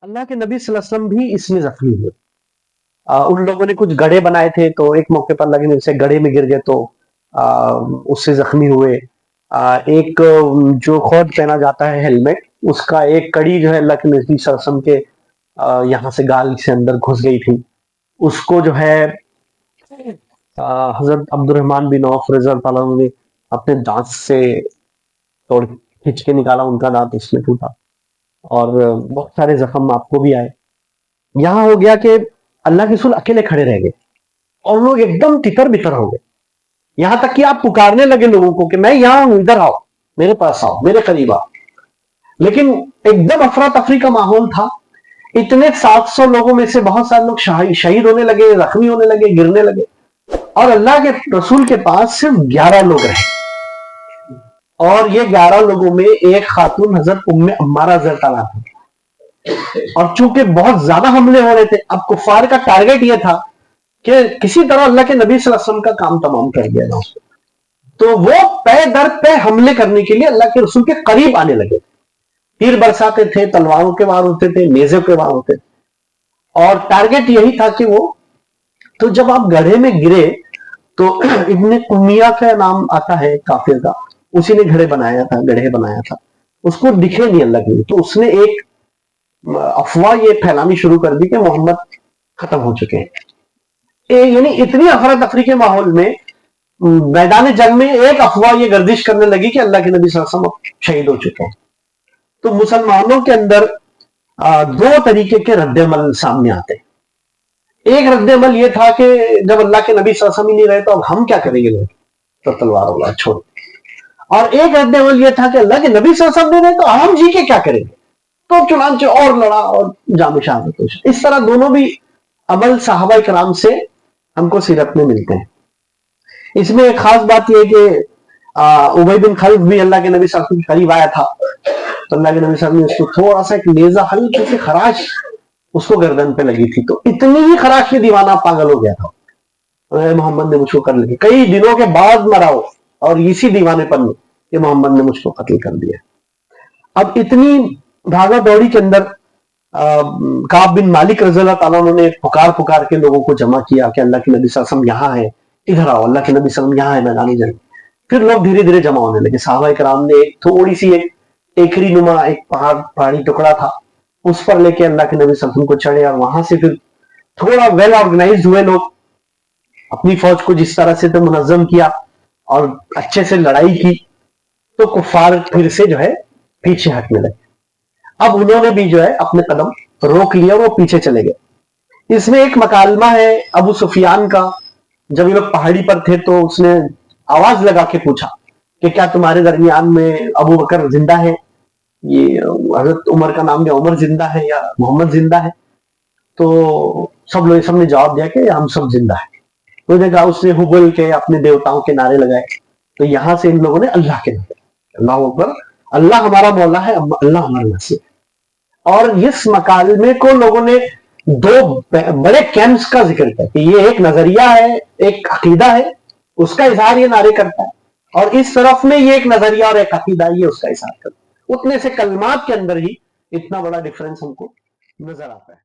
اللہ کے نبی صلی اللہ علیہ وسلم بھی اس میں زخمی ہوئے. ان لوگوں نے کچھ گڑھے بنائے تھے تو ایک موقع پر اللہ کے نبی سے گڑھے میں گر گئے تو اس سے زخمی ہوئے. ایک جو خود پہنا جاتا ہے ہیلمٹ، اس کا ایک کڑی جو ہے اللہ کے نبی صلی اللہ علیہ وسلم کے یہاں سے گال سے اندر گھس گئی تھی، اس کو جو ہے حضرت عبد الرحمن بن عوف رضی اللہ تعالیٰ عنہ نے اپنے دانت سے توڑ کھینچ کے نکالا، ان کا دانت اس میں ٹوٹا، اور بہت سارے زخم آپ کو بھی آئے. یہاں ہو گیا کہ اللہ کے رسول اکیلے کھڑے رہ گئے اور لوگ ایک دم تتر بتر ہو گئے، یہاں تک کہ آپ پکارنے لگے لوگوں کو کہ میں یہاں ہوں، ادھر آؤ، میرے پاس آؤ، میرے قریب آؤ. لیکن ایک دم افراتفری کا ماحول تھا. اتنے 700 لوگوں میں سے بہت سارے لوگ شہید ہونے لگے، زخمی ہونے لگے، گرنے لگے، اور اللہ کے رسول کے پاس صرف 11 لوگ رہے. اور یہ 11 لوگوں میں ایک خاتون حضرت ام عمارہ رضی اللہ عنہا تھا. اور چونکہ بہت زیادہ حملے ہو رہے تھے، اب کفار کا ٹارگٹ یہ تھا کہ کسی طرح اللہ کے نبی صلی اللہ علیہ وسلم کا کام تمام کر دیا جائے. تو وہ پے در پے حملے کرنے کے لیے اللہ کے رسول کے قریب آنے لگے، تیر برساتے تھے، تلواروں کے وار ہوتے تھے، نیزوں کے وار ہوتے تھے، اور ٹارگٹ یہی تھا کہ وہ. تو جب آپ گڑھے میں گرے تو ابن قمیہ کا نام آتا ہے کافر کا، اسی نے گڑھے بنایا تھا، اس کو دکھے نہیں اللہ کے لیے، تو اس نے ایک افواہ یہ پھیلانی شروع کر دی کہ محمد ختم ہو چکے ہیں. یعنی اتنی افراتفری کے ماحول میں میدان جنگ میں ایک افواہ یہ گردش کرنے لگی کہ اللہ کے نبی صلی اللہ علیہ وسلم شہید ہو چکے ہیں. تو مسلمانوں کے اندر دو طریقے کے رد عمل سامنے آتے ہیں. ایک رد عمل یہ تھا کہ جب اللہ کے نبی صلی اللہ علیہ وسلم ہی نہیں رہے تو اب ہم کیا کریں گے، تو تلوار اولاد چھوڑ. اور ایک رد عمل یہ تھا کہ اللہ کے نبی صلی اللہ علیہ وسلم نہیں رہے تو ہم جی کے کیا کریں گے، تو چنانچہ اور لڑا اور جام شہادت. اس طرح دونوں بھی عمل صحابہ کرام سے ہم کو سیرت میں ملتے ہیں. اس میں ایک خاص بات یہ کہ ابی بن خلف بھی اللہ کے نبی صلی اللہ علیہ وسلم کے قریب آیا تھا، تو اللہ کے نبی صلی اللہ علیہ وسلم نے اس کو تھوڑا سا ایک نیزہ ہلکی سی خراش اس کو گردن پہ لگی تھی، تو اتنی ہی خراش کے دیوانہ پاگل ہو گیا تھا. محمد نے مجھ کو کر لیا، کئی دنوں کے بعد مرا ہو، اور اسی دیوانے پر کہ محمد نے مجھ کو قتل کر دیا. اب اتنی بھاگا دوڑی کے اندر کعب بن مالک رضی اللہ تعالیٰ عنہ نے پکار کے لوگوں کو جمع کیا کہ اللہ کے نبی صلی اللہ علیہ وسلم یہاں ہے، ادھر آؤ، اللہ کے نبی صلی اللہ علیہ وسلم یہاں ہے میدان جنگ. پھر لوگ دھیرے دھیرے جمع ہونے لگے. صحابہ کرام نے ایک تھوڑی سی ایک ٹیکری نما ایک پہاڑی ٹکڑا تھا، اس پر لے کے اللہ کے نبی صلی اللہ علیہ وسلم کو چڑھے، اور وہاں سے پھر تھوڑا ویل آرگنائزڈ ہوئے لوگ، اپنی فوج کو جس طرح سے تو منظم کیا اور اچھے سے لڑائی کی، تو کفار پھر سے جو ہے پیچھے ہٹنے لگے. اب انہوں نے بھی جو ہے اپنے قدم روک لیا اور وہ پیچھے چلے گئے. اس میں ایک مکالمہ ہے ابو سفیان کا. جب یہ لوگ پہاڑی پر تھے تو اس نے آواز لگا کے پوچھا کہ کیا تمہارے درمیان میں ابو بکر زندہ ہے، یہ حضرت عمر کا نام ہے، عمر زندہ ہے یا محمد زندہ ہے؟ تو سب نے جواب دیا کہ ہم سب زندہ ہیں. تو نے کہا، اس نے حبل کے اپنے دیوتاؤں کے نعرے لگائے. تو یہاں سے ان لوگوں نے اللہ کے نعرے، اللہ اکبر، اللہ ہمارا مولا ہے، اللہ ہمارا ناصر. اور اس مکالمے کو لوگوں نے دو بڑے کیمپس کا ذکر کیا کہ یہ ایک نظریہ ہے، ایک عقیدہ ہے، اس کا اظہار یہ نعرے کرتا ہے، اور اس طرف میں یہ ایک نظریہ اور ایک عقیدہ یہ اس کا اظہار کرتا ہے. اتنے سے کلمات کے اندر ہی اتنا بڑا ڈفرنس ہم کو نظر آتا ہے.